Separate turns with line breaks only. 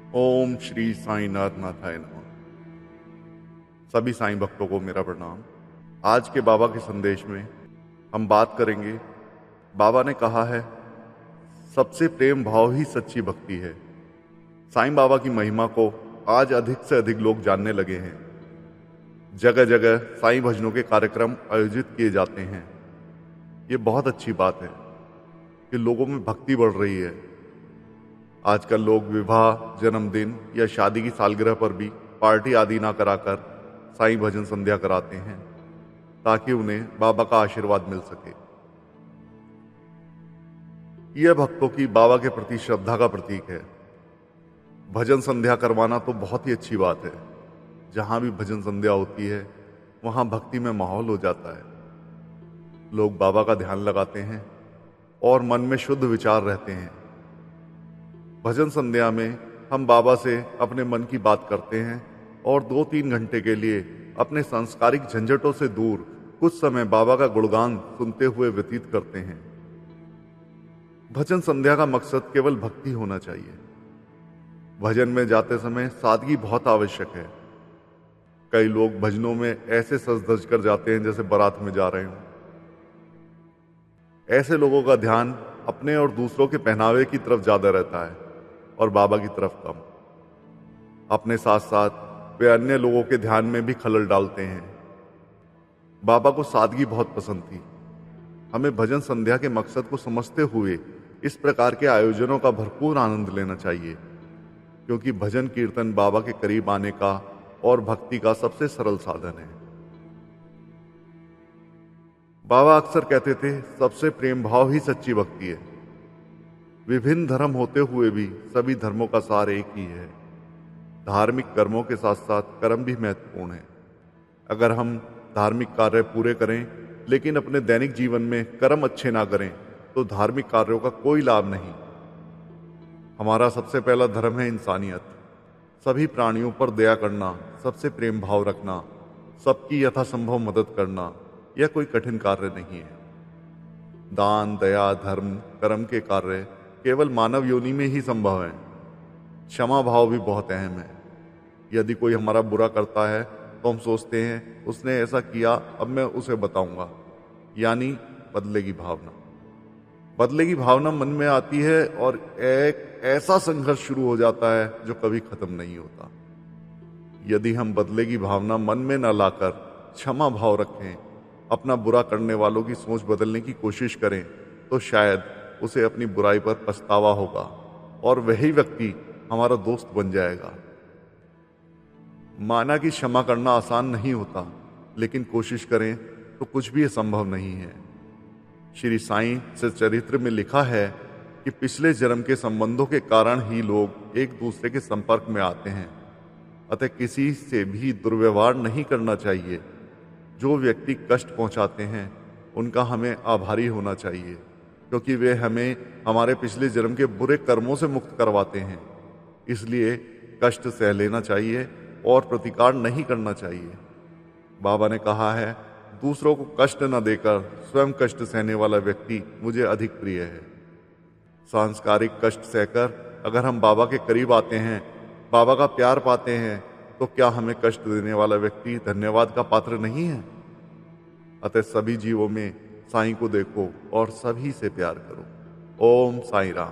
ओम श्री साईनाथ नाथाय नमः। सभी साईं भक्तों को मेरा प्रणाम। आज के बाबा के संदेश में हम बात करेंगे। बाबा ने कहा है, सबसे प्रेम भाव ही सच्ची भक्ति है। साईं बाबा की महिमा को आज अधिक से अधिक लोग जानने लगे हैं। जगह जगह साईं भजनों के कार्यक्रम आयोजित किए जाते हैं। ये बहुत अच्छी बात है कि लोगों में भक्ति बढ़ रही है। आजकल लोग विवाह, जन्मदिन या शादी की सालगिरह पर भी पार्टी आदि ना कराकर साईं भजन संध्या कराते हैं ताकि उन्हें बाबा का आशीर्वाद मिल सके। यह भक्तों की बाबा के प्रति श्रद्धा का प्रतीक है। भजन संध्या करवाना तो बहुत ही अच्छी बात है। जहां भी भजन संध्या होती है वहां भक्ति में माहौल हो जाता है। लोग बाबा का ध्यान लगाते हैं और मन में शुद्ध विचार रहते हैं। भजन संध्या में हम बाबा से अपने मन की बात करते हैं और 2-3 घंटे के लिए अपने सांसारिक झंझटों से दूर कुछ समय बाबा का गुणगान सुनते हुए व्यतीत करते हैं। भजन संध्या का मकसद केवल भक्ति होना चाहिए। भजन में जाते समय सादगी बहुत आवश्यक है। कई लोग भजनों में ऐसे सज धज कर जाते हैं जैसे बारात में जा रहे हों। ऐसे लोगों का ध्यान अपने और दूसरों के पहनावे की तरफ ज्यादा रहता है और बाबा की तरफ कम। अपने साथ साथ वे अन्य लोगों के ध्यान में भी खलल डालते हैं। बाबा को सादगी बहुत पसंद थी। हमें भजन संध्या के मकसद को समझते हुए इस प्रकार के आयोजनों का भरपूर आनंद लेना चाहिए, क्योंकि भजन कीर्तन बाबा के करीब आने का और भक्ति का सबसे सरल साधन है। बाबा अक्सर कहते थे, सबसे प्रेम भाव ही सच्ची भक्ति है। विभिन्न धर्म होते हुए भी सभी धर्मों का सार एक ही है। धार्मिक कर्मों के साथ साथ कर्म भी महत्वपूर्ण है। अगर हम धार्मिक कार्य पूरे करें लेकिन अपने दैनिक जीवन में कर्म अच्छे ना करें तो धार्मिक कार्यों का कोई लाभ नहीं। हमारा सबसे पहला धर्म है इंसानियत। सभी प्राणियों पर दया करना, सबसे प्रेम भाव रखना, सबकी यथासंभव मदद करना, यह कोई कठिन कार्य नहीं है। दान, दया, धर्म, कर्म के कार्य केवल मानव योनि में ही संभव है। क्षमा भाव भी बहुत अहम है। यदि कोई हमारा बुरा करता है तो हम सोचते हैं, उसने ऐसा किया, अब मैं उसे बताऊंगा, यानी बदले की भावना। बदले की भावना मन में आती है और एक ऐसा संघर्ष शुरू हो जाता है जो कभी खत्म नहीं होता। यदि हम बदले की भावना मन में न लाकर क्षमा भाव रखें, अपना बुरा करने वालों की सोच बदलने की कोशिश करें, तो शायद उसे अपनी बुराई पर पछतावा होगा और वही व्यक्ति हमारा दोस्त बन जाएगा। माना कि क्षमा करना आसान नहीं होता, लेकिन कोशिश करें तो कुछ भी असंभव नहीं है। श्री साईं सच्चरित्र में लिखा है कि पिछले जन्म के संबंधों के कारण ही लोग एक दूसरे के संपर्क में आते हैं। अतः किसी से भी दुर्व्यवहार नहीं करना चाहिए। जो व्यक्ति कष्ट पहुंचाते हैं उनका हमें आभारी होना चाहिए, क्योंकि वे हमें हमारे पिछले जन्म के बुरे कर्मों से मुक्त करवाते हैं। इसलिए कष्ट सह लेना चाहिए और प्रतिकार नहीं करना चाहिए। बाबा ने कहा है, दूसरों को कष्ट न देकर स्वयं कष्ट सहने वाला व्यक्ति मुझे अधिक प्रिय है। सांसारिक कष्ट सहकर अगर हम बाबा के करीब आते हैं, बाबा का प्यार पाते हैं, तो क्या हमें कष्ट देने वाला व्यक्ति धन्यवाद का पात्र नहीं है? अतः सभी जीवों में साईं को देखो और सभी से प्यार करो। ओम साईं राम।